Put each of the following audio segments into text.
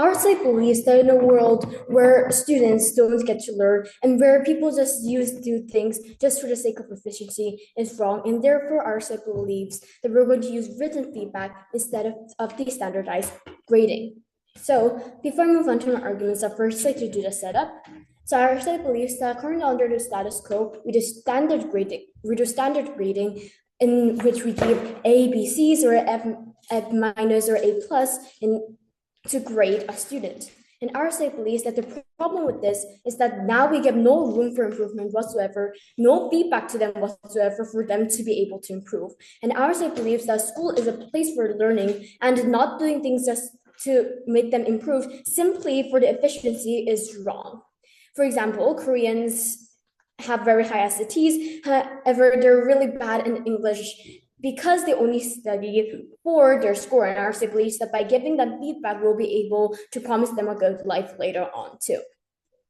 Our side believes that in a world where students don't get to learn and where people just do things just for the sake of efficiency is wrong, and therefore our side believes that we're going to use written feedback instead of the standardized grading. So before I move on to my arguments, I'd first like to do the setup. So our side believes that currently under the status quo, we do standard grading in which we give A, B, C's or F minus or A plus to grade a student. And our side believes that the problem with this is that now we give no room for improvement whatsoever, no feedback to them whatsoever for them to be able to improve. And our side believes that school is a place for learning and not doing things just to make them improve simply for the efficiency is wrong. For example, Koreans have very high SATs, however, they're really bad in English because they only study for their score, and our believes that by giving them feedback, we'll be able to promise them a good life later on too.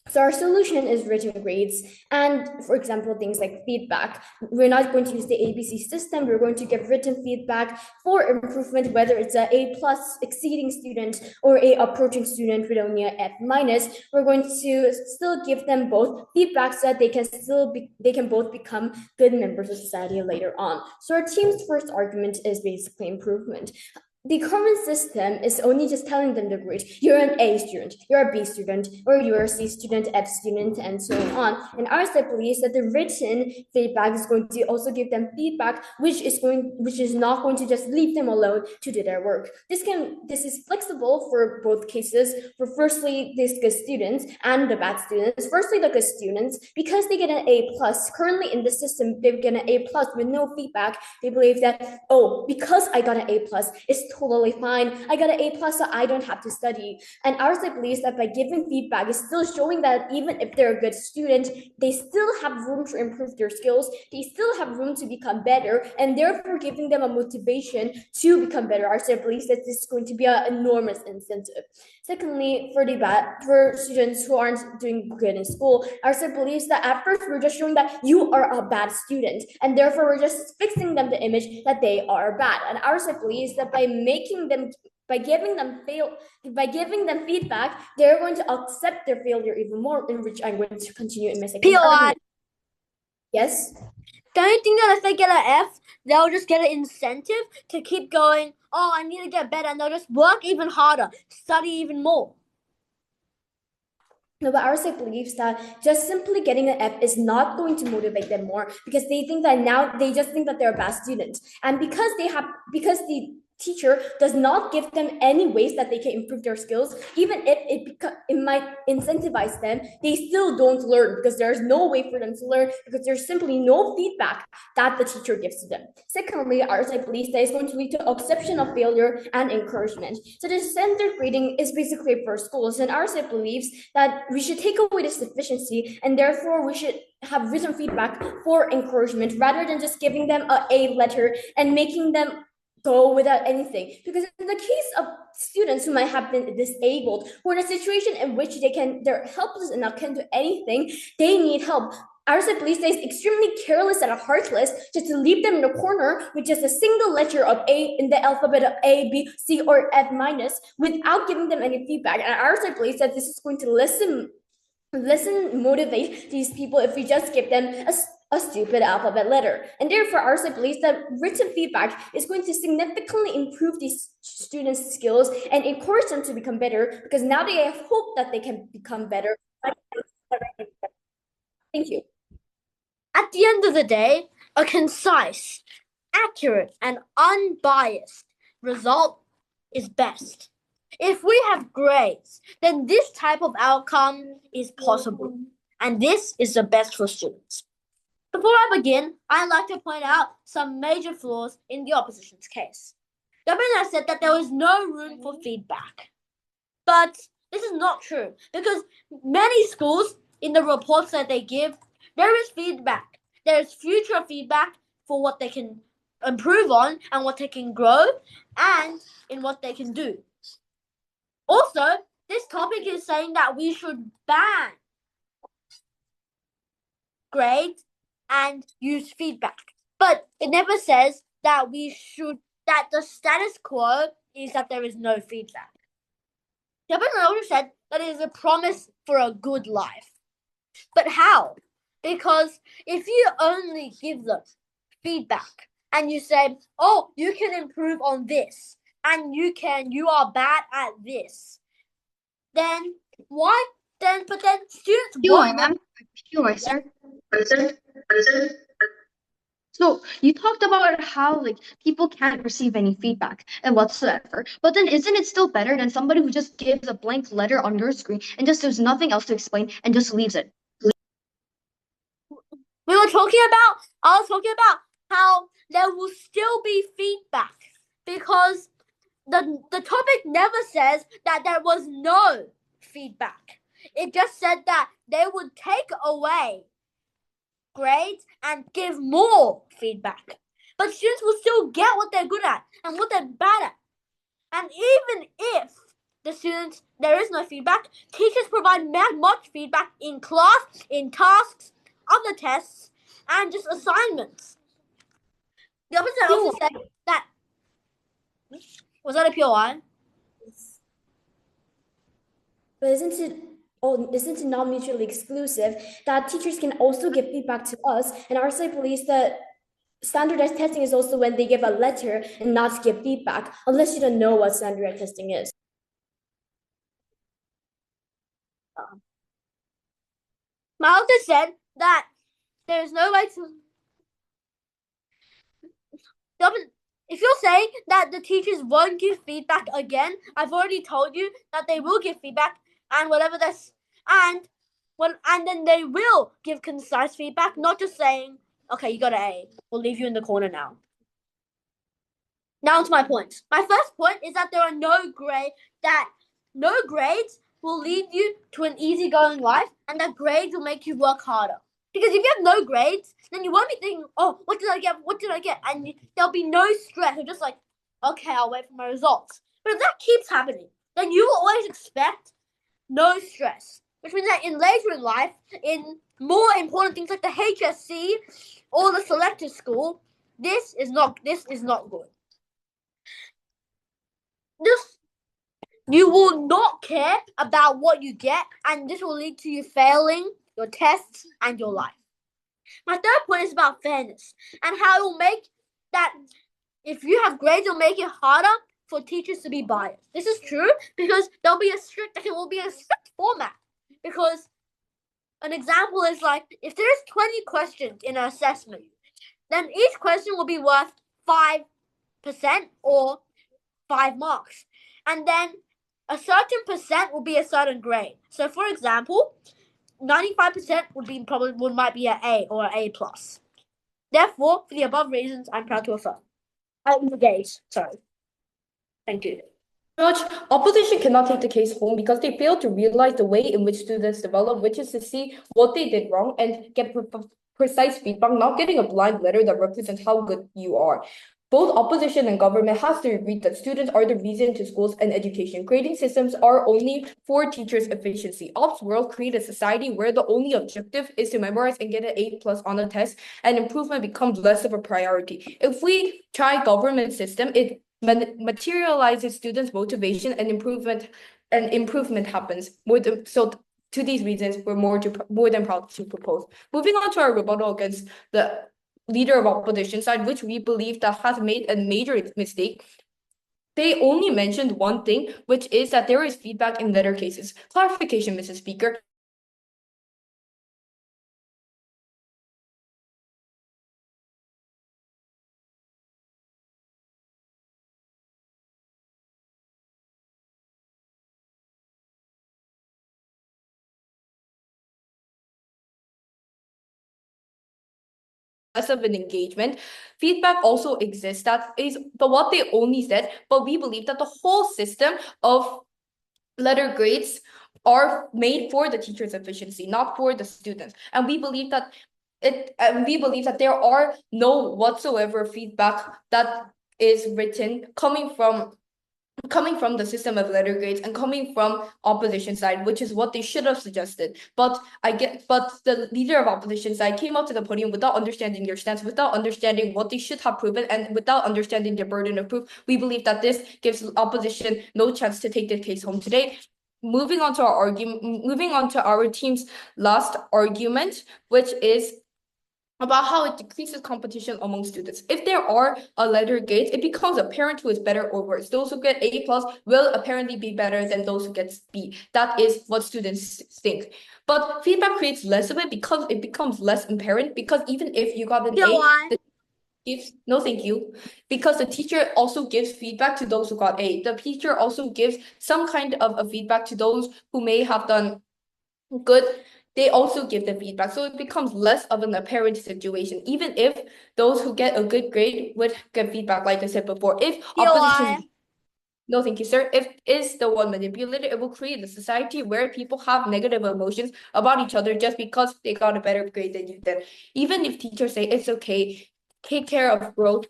So our solution is written grades, and for example, things like feedback. We're not going to use the ABC system. We're going to give written feedback for improvement, whether it's a A plus exceeding student or a approaching student with only a F minus. We're going to still give them both feedback so that they can both become good members of society later on. So our team's first argument is basically improvement. The current system is only just telling them the grade. You're an A student, you're a B student, or you're a C student, F student, and so on. And our side believes that the written feedback is going to also give them feedback, which is not going to just leave them alone to do their work. This is flexible for both cases. For firstly, these good students and the bad students. Firstly, the good students, because they get an A plus. Currently in the system, they get an A plus with no feedback. They believe that, oh, because I got an A plus, it's totally fine. I got an A plus, so I don't have to study. And our side believes that by giving feedback is still showing that even if they're a good student, they still have room to improve their skills. They still have room to become better, and therefore giving them a motivation to become better. Our side believes that this is going to be an enormous incentive. Secondly, for students who aren't doing good in school, our side believes that at first we're just showing that you are a bad student, and therefore we're just fixing them the image that they are bad. And our side believes that by giving them feedback, they're going to accept their failure even more, in which I'm going to continue in my second argument. Yes? Don't you think that if they get an F, they'll just get an incentive to keep going, oh, I need to get better, and they'll just work even harder, study even more? No, but our side believes that just simply getting an F is not going to motivate them more, because they just think that they're a bad student. And because the teacher does not give them any ways that they can improve their skills, even if it might incentivize them, they still don't learn because there's no way for them to learn, because there's simply no feedback that the teacher gives to them. Secondly, our side believes that it's going to lead to acceptance of failure and encouragement. So the standard grading is basically for schools, and our side believes that we should take away this deficiency, and therefore we should have written feedback for encouragement rather than just giving them an A letter and making them go without anything. Because in the case of students who might have been disabled, who are in a situation in which they're helpless and not can do anything, they need help. Our side believes that it's extremely careless and heartless just to leave them in a corner with just a single letter of A in the alphabet of A, B, C, or F minus without giving them any feedback. And our side believes that this is going to motivate these people if we just give them a stupid alphabet letter. And therefore, our side believes that written feedback is going to significantly improve these students' skills and encourage them to become better, because now they have hope that they can become better. Thank you. At the end of the day, a concise, accurate, and unbiased result is best. If we have grades, then this type of outcome is possible, and this is the best for students. Before I begin, I'd like to point out some major flaws in the opposition's case. Government has said that there is no room for feedback. But this is not true, because many schools, in the reports that they give, there is feedback. There is future feedback for what they can improve on and what they can grow and in what they can do. Also, this topic is saying that we should ban grades and use feedback. But it never says that the status quo is that there is no feedback. Government also said that it is a promise for a good life. But how? Because if you only give them feedback and you say, oh, you can improve on this and you are bad at this, then why then but then students won't know. Sure, sir. So you talked about how like people can't receive any feedback and whatsoever, but then isn't it still better than somebody who just gives a blank letter on your screen and just there's nothing else to explain and just leaves it? I was talking about how there will still be feedback because the topic never says that there was no feedback. It just said that they would take away grades and give more feedback. But students will still get what they're good at and what they're bad at. And even if there is no feedback, teachers provide much feedback in class, in tasks, other tests, and just assignments. The opposite also said that. Was that a POI? But isn't it not mutually exclusive that teachers can also give feedback to us? And our side believes that standardized testing is also when they give a letter and not give feedback, unless you don't know what standardized testing is. Malta said that there is no way to. If you're saying that the teachers won't give feedback again, I've already told you that they will give feedback and whatever this and then they will give concise feedback, not just saying, okay, you got an A. We'll leave you in the corner now. Now to my points. My first point is that there are no grades will lead you to an easygoing life and that grades will make you work harder. Because if you have no grades, then you won't be thinking, oh, what did I get? What did I get? And there'll be no stress. You're just like, okay, I'll wait for my results. But if that keeps happening, then you will always expect no stress. Which means that later in life, in more important things like the HSC or the selective school, this is not good. You will not care about what you get, and this will lead to you failing your tests and your life. My third point is about fairness and how it will make that if you have grades, it'll make it harder for teachers to be biased. This is true because there will be a strict format. Because an example is like if there is 20 questions in an assessment, then each question will be worth 5% or 5 marks. And then a certain percent will be a certain grade. So for example, 95% might be an A or an A+. Therefore, for the above reasons, I'm proud to affirm. Sorry. Thank you. Opposition cannot take the case home because they fail to realize the way in which students develop, which is to see what they did wrong and get precise feedback, not getting a blind letter that represents how good you are. Both opposition and government has to agree that students are the reason to schools and education. Grading systems are only for teachers' efficiency. Ops world create a society where the only objective is to memorize and get an A+ on a test, and improvement becomes less of a priority. If we try government system, it materializes students' motivation and improvement happens. To these reasons, we're more than proud to propose. Moving on to our rebuttal against the leader of opposition side, which we believe that has made a major mistake. They only mentioned one thing, which is that there is feedback in letter cases. Clarification, Mrs. Speaker. Less of an engagement. Feedback also exists. That is what they only said, but we believe that the whole system of letter grades are made for the teacher's efficiency, not for the students. And we believe that there are no whatsoever feedback that is written coming from the system of letter grades and coming from opposition side, which is what they should have suggested. But the leader of opposition side came up to the podium without understanding their stance, without understanding what they should have proven, and without understanding their burden of proof. We believe that this gives opposition no chance to take the case home today. moving on to our team's last argument, which is about how it decreases competition among students. If there are a letter grades, it becomes apparent who is better or worse. Those who get A+ will apparently be better than those who get B. That is what students think. But feedback creates less of it because it becomes less apparent, because even if you got an A, no, thank you. Because the teacher also gives feedback to those who got A. The teacher also gives some kind of a feedback to those who may have done good. They also give the feedback. So it becomes less of an apparent situation, even if those who get a good grade would get feedback, like I said before. If opposition, no, thank you, sir. If is the one manipulated, it will create a society where people have negative emotions about each other just because they got a better grade than you did. Even if teachers say it's okay, take care of growth.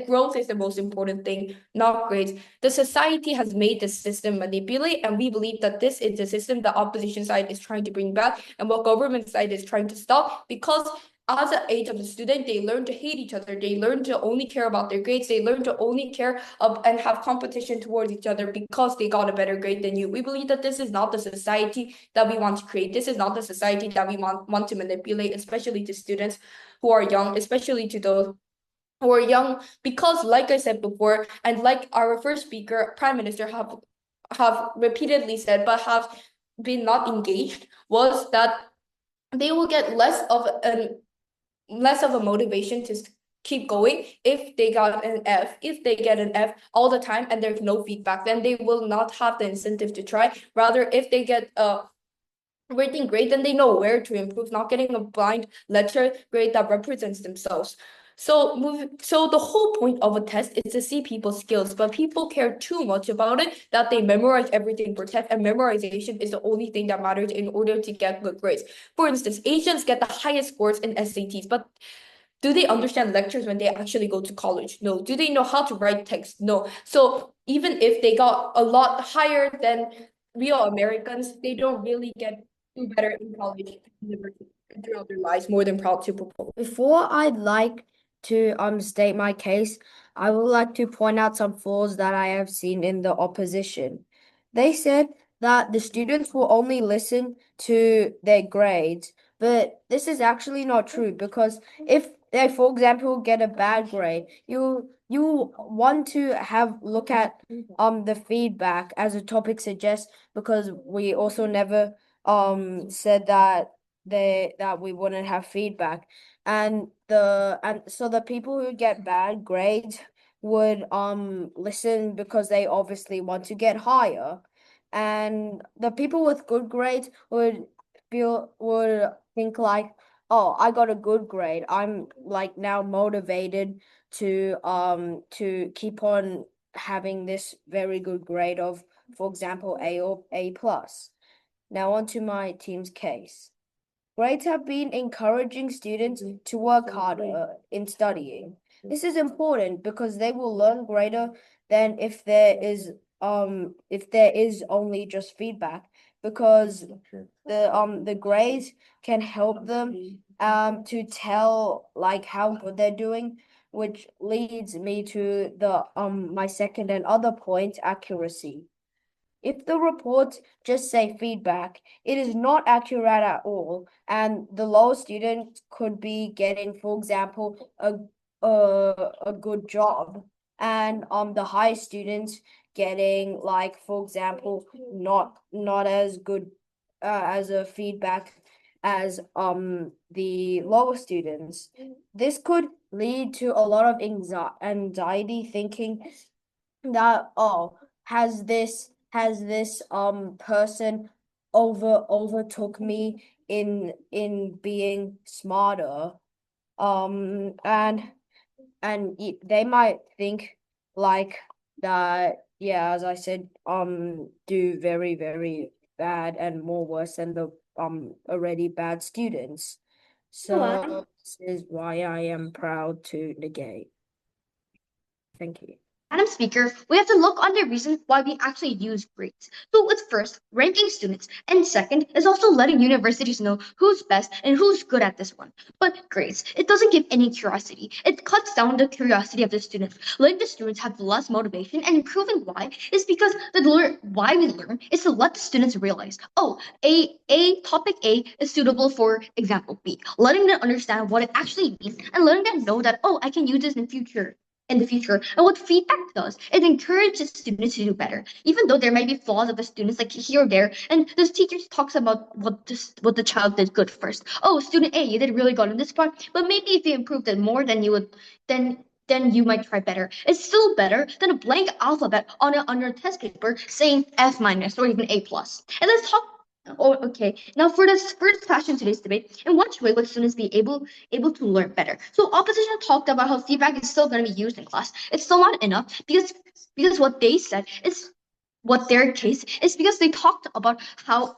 Growth is the most important thing, not grades. The society has made the system manipulate, and we believe that this is the system the opposition side is trying to bring back and what government side is trying to stop, because as the age of the student, they learn to hate each other. They learn to only care about their grades. They learn to only care and have competition towards each other because they got a better grade than you. We believe that this is not the society that we want to create. This is not the society that we want to manipulate, especially to students who are young, especially to those who are young, because like I said before, and like our first speaker, Prime Minister, have repeatedly said, but have been not engaged, was that they will get less of a motivation to keep going if they got an F. If they get an F all the time and there's no feedback, then they will not have the incentive to try. Rather, if they get a rating grade, then they know where to improve, not getting a blind letter grade that represents themselves. So the whole point of a test is to see people's skills, but people care too much about it that they memorize everything for test, and memorization is the only thing that matters in order to get good grades. For instance, Asians get the highest scores in SATs, but do they understand lectures when they actually go to college? No. Do they know how to write text? No. So even if they got a lot higher than real Americans, they don't really do better in college university throughout their lives. More than proud to propose. Before I'd like to state my case, I would like to point out some flaws that I have seen in the opposition. They said that the students will only listen to their grades, but this is actually not true, because if they, for example, get a bad grade, you want to look at the feedback as a topic suggests, because we also never said that we wouldn't have feedback. And so the people who get bad grades would listen because they obviously want to get higher, and the people with good grades would think like, oh, I got a good grade, I'm like now motivated to keep on having this very good grade of, for example, A or A+. Now on to my team's case. Grades have been encouraging students to work harder in studying. This is important because they will learn greater than if there is only just feedback, because the grades can help them to tell like how good they're doing, which leads me to the my second and other point, accuracy. If the reports just say feedback, it is not accurate at all, and the low student could be getting, for example, a good job, and the high students getting, like, for example, not as good as a feedback as the lower students. This could lead to a lot of anxiety, thinking that, oh, has this person overtook me in being smarter, and they might think like that, yeah, as I said, do very, very bad and more worse than the already bad students. So this is why I am proud to negate. Thank you. Madam Speaker, we have to look on the reason why we actually use grades. So it's first ranking students, and second is also letting universities know who's best and who's good at this one. But grades, it doesn't give any curiosity. It cuts down the curiosity of the students, letting the students have less motivation, and improving why is because why we learn is to let the students realize, oh, a topic A is suitable for example B, letting them understand what it actually means and letting them know that, oh, I can use this in the future. And what feedback does, it encourages students to do better, even though there might be flaws of the students like here or there. And the teacher talks about what the child did good first. Oh, student A, you did really good in this part, but maybe if you improved it more, then you would then you might try better. It's still better than a blank alphabet on your test paper saying F minus or even A plus. And let's talk. Oh, okay. Now for this first class in today's debate, in what way would students be able to learn better? So opposition talked about how feedback is still going to be used in class. It's still not enough because what they said is what their case is because they talked about how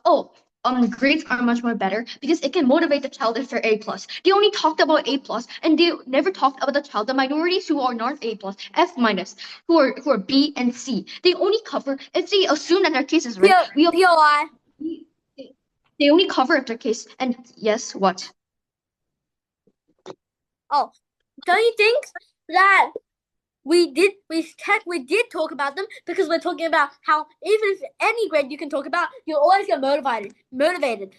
grades are much more better because it can motivate the child if they're A plus. They only talked about A plus and they never talked about the minorities who are not A plus, F minus, who are B and C. They only cover if they assume that their case is right. POI. They only cover if their case and yes, what? Oh, don't you think that we did talk about them because we're talking about how even if any grade you can talk about, you'll always get motivated,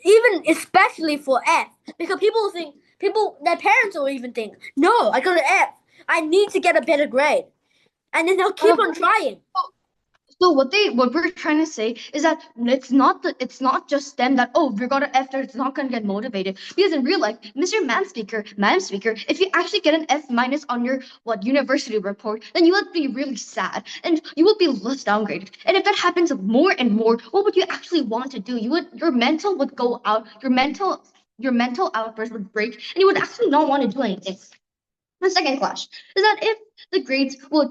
even especially for F, because their parents will even think, no, I got an F, I need to get a better grade, and then they'll keep on trying. So what we're trying to say is that it's not just them that we're gonna F there, it's not gonna get motivated. Because in real life, Madam Speaker, if you actually get an F minus on your university report, then you would be really sad and you would be less downgraded. And if that happens more and more, what would you actually want to do? Your mental would go out, your mental outburst would break, and you would actually not want to do anything. The second clash is that if the grades will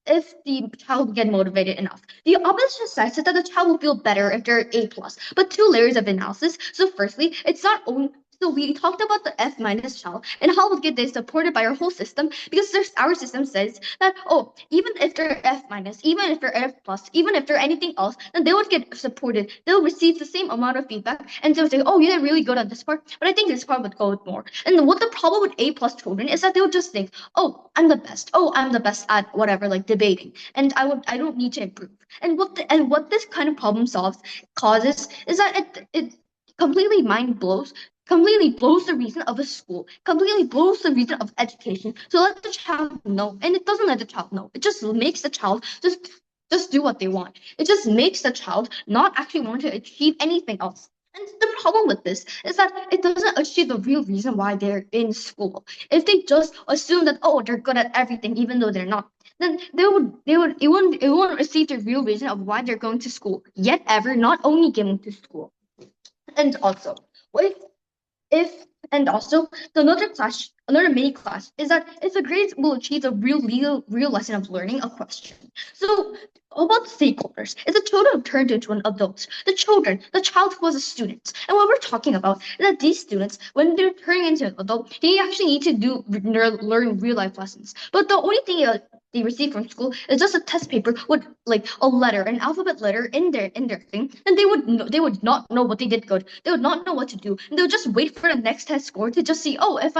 if the child will get motivated enough. The opposition side said that the child will feel better if they're A plus. But two layers of analysis. So firstly, it's not only so we talked about the F minus child and how we'll get this supported by our whole system because our system says that even if they're F minus, even if they're F plus, even if they're anything else, then they would get supported. They'll receive the same amount of feedback and they'll say, you did really good on this part, but I think this part would go with more. And what the problem with A plus children is that they would just think, I'm the best. I'm the best at whatever, like debating, and I don't need to improve. And what this kind of problem causes is that it completely completely blows the reason of a school, completely blows the reason of education. So let the child know, and it doesn't let the child know. It just makes the child just do what they want. It just makes the child not actually want to achieve anything else. And the problem with this is that it doesn't achieve the real reason why they're in school. If they just assume that they're good at everything even though they're not, then it won't receive the real reason of why they're going to school yet ever, not only going to school. And also, another mini class is that if the grades will achieve the real lesson of learning a question. So about the stakeholders, if the children turned into an adult, the child was a student. And what we're talking about is that these students, when they're turning into an adult, they actually need to learn real life lessons. But the only thing they receive from school is just a test paper with like a letter, an alphabet letter in their thing, and they would not know what they did good. They would not know what to do, and they would just wait for the next test score to just see, if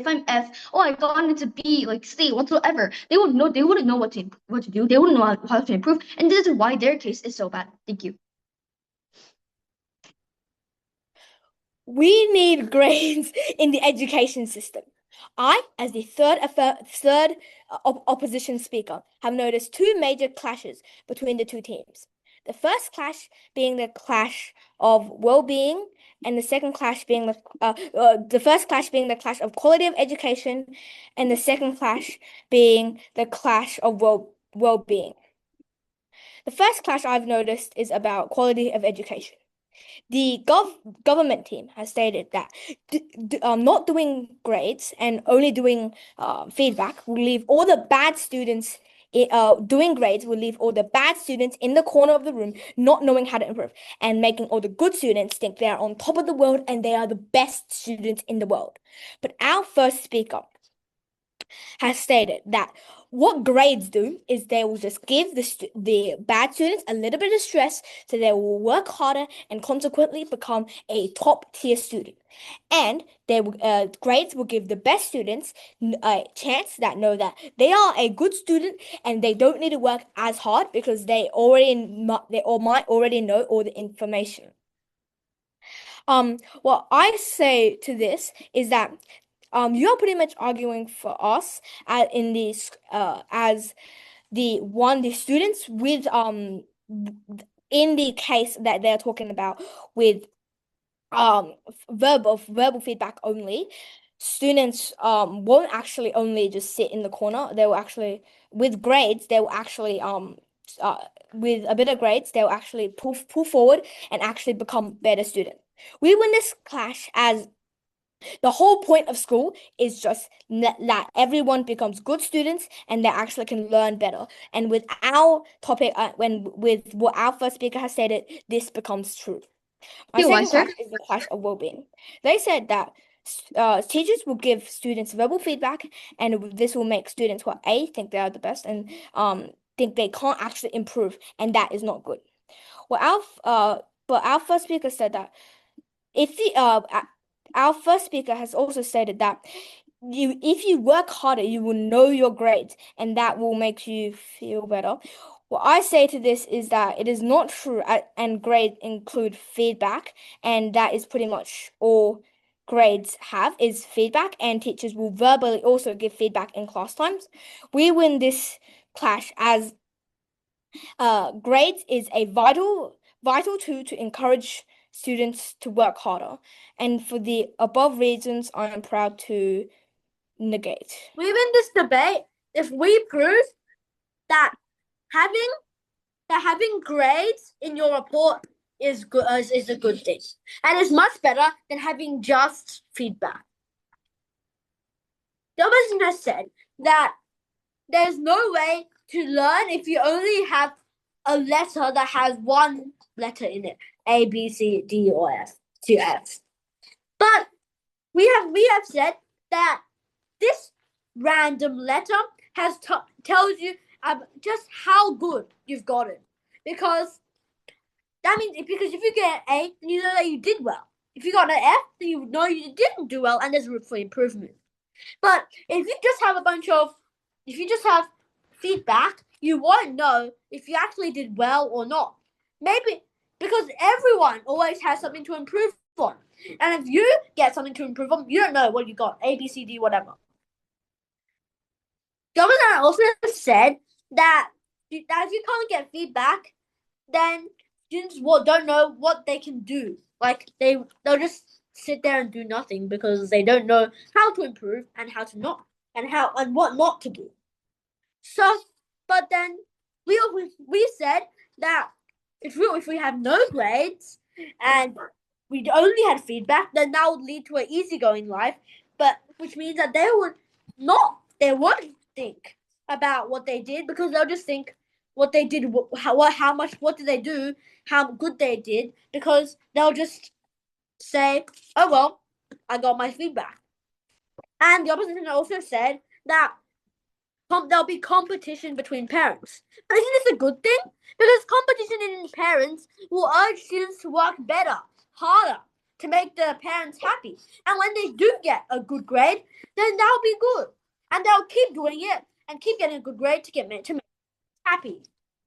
I'm F, I got into B, like C, whatsoever. They wouldn't know what to do. They wouldn't know how to improve, and this is why their case is so bad. Thank you. We need grades in the education system. I, as the third opposition speaker, have noticed two major clashes between the two teams. The first clash being the clash of well-being, and the second clash being the first clash being the clash of quality of education, and the second clash being the clash of well-being. The first clash I've noticed is about quality of education. The government team has stated that not doing grades and only doing feedback will leave all the bad students. Doing grades will leave all the bad students in the corner of the room, not knowing how to improve, and making all the good students think they are on top of the world and they are the best students in the world. But our first speaker has stated that what grades do is they will just give the bad students a little bit of stress, so they will work harder and consequently become a top tier student. And grades will give the best students a chance that know that they are a good student and they don't need to work as hard because they might already know all the information. What I say to this is that you are pretty much arguing for us in this as the students with in the case that they're talking about with verbal feedback only. Students won't actually only just sit in the corner. They will actually with grades they will actually with a bit of grades they will actually pull forward and actually become better students. We win this clash as the whole point of school is just that everyone becomes good students and they actually can learn better. And with our topic, with what our first speaker has stated, this becomes true. My second clash is the clash of wellbeing. They said that teachers will give students verbal feedback, and this will make students who think they are the best and think they can't actually improve, and that is not good. Well, but our first speaker said that if our first speaker has also stated that if you work harder, you will know your grades, and that will make you feel better. What I say to this is that it is not true, and grades include feedback, and that is pretty much all grades have is feedback, and teachers will verbally also give feedback in class times. We win this clash as grades is a vital tool to encourage students to work harder. And for the above reasons, I am proud to negate. We win this debate if we prove that having grades in your report is a good thing, and is much better than having just feedback. The opposition has said that there's no way to learn if you only have a letter that has one letter in it, A, B, C, D, or F, to F. But we have said that this random letter tells you just how good you've gotten, because that means because if you get an A, then you know that you did well. If you got an F, then you know you didn't do well, and there's room for improvement. But if you just have feedback, you won't know if you actually did well or not. Maybe because everyone always has something to improve on. And if you get something to improve on, you don't know what you got, A, B, C, D, whatever. Governor also said that if you can't get feedback, then students don't know what they can do. Like they'll just sit there and do nothing because they don't know how to improve and how to not and what not to do. So, but then we said that if we have no grades and we only had feedback, then that would lead to an easygoing life. But which means that they won't think about what they did, because they'll just think what they did, what did they do, how good they did, because they'll just say, oh well, I got my feedback. And the opposition also said that there'll be competition between parents. But isn't this a good thing? Because competition in parents will urge students to work better, harder, to make the parents happy. And when they do get a good grade, then that'll be good. And they'll keep doing it and keep getting a good grade to make happy.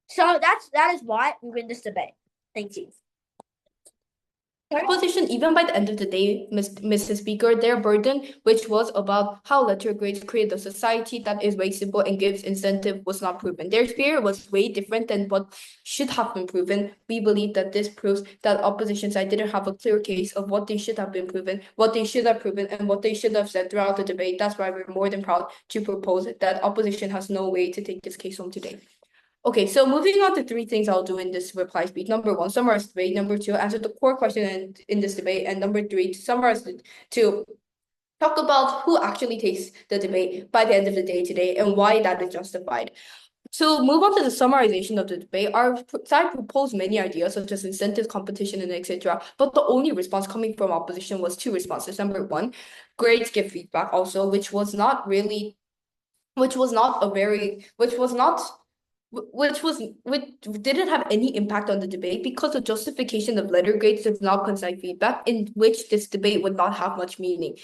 So that is why we win this debate. Thank you. Opposition, even by the end of the day, Mr. Speaker, their burden, which was about how letter grades create a society that is way simple and gives incentive, was not proven. Their spirit was way different than what should have been proven. We believe that this proves that opposition side didn't have a clear case of what they should have been proven, what they should have proven, and what they should have said throughout the debate. That's why we're more than proud to propose that opposition has no way to take this case home today. Okay, so moving on to 3 things I'll do in this reply speech. Number 1, summarize the debate. Number 2, answer the core question in this debate. And number 3, to talk about who actually takes the debate by the end of the day today and why that is justified. So move on to the summarization of the debate. Our side proposed many ideas such as incentives, competition, and etc. But the only response coming from opposition was 2 responses. Number 1, grades give feedback also, which was not really which didn't have any impact on the debate because the justification of letter grades does not concise feedback, in which this debate would not have much meaning.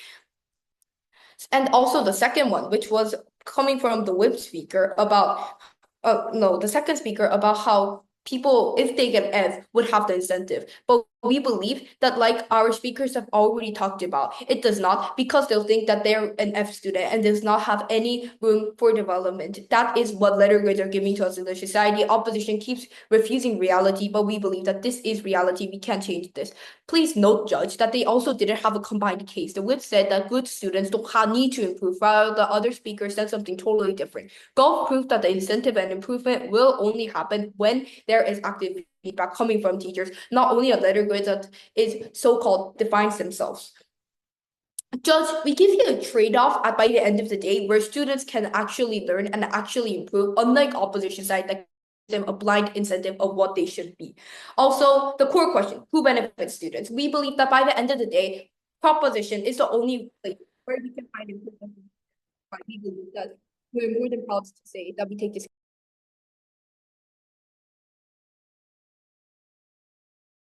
And also the second one, which was coming from the whip speaker about, the second speaker about how people, if they get F, would have the incentive. But we believe that, like our speakers have already talked about, it does not, because they'll think that they're an F student and does not have any room for development. That is what letter grades are giving to us in the society. Opposition keeps refusing reality, but we believe that this is reality. We can't change this. Please note, Judge, that they also didn't have a combined case. The whip said that good students don't need to improve, while the other speaker said something totally different. Both prove that the incentive and improvement will only happen when there is active feedback coming from teachers, not only a letter grade that is so-called defines themselves. Judge, we give you a trade-off by the end of the day where students can actually learn and actually improve, unlike opposition side that gives them a blind incentive of what they should be. Also, the core question, who benefits students? We believe that by the end of the day, proposition is the only place where we can find improvement. We believe that we're more than proud to say that we take this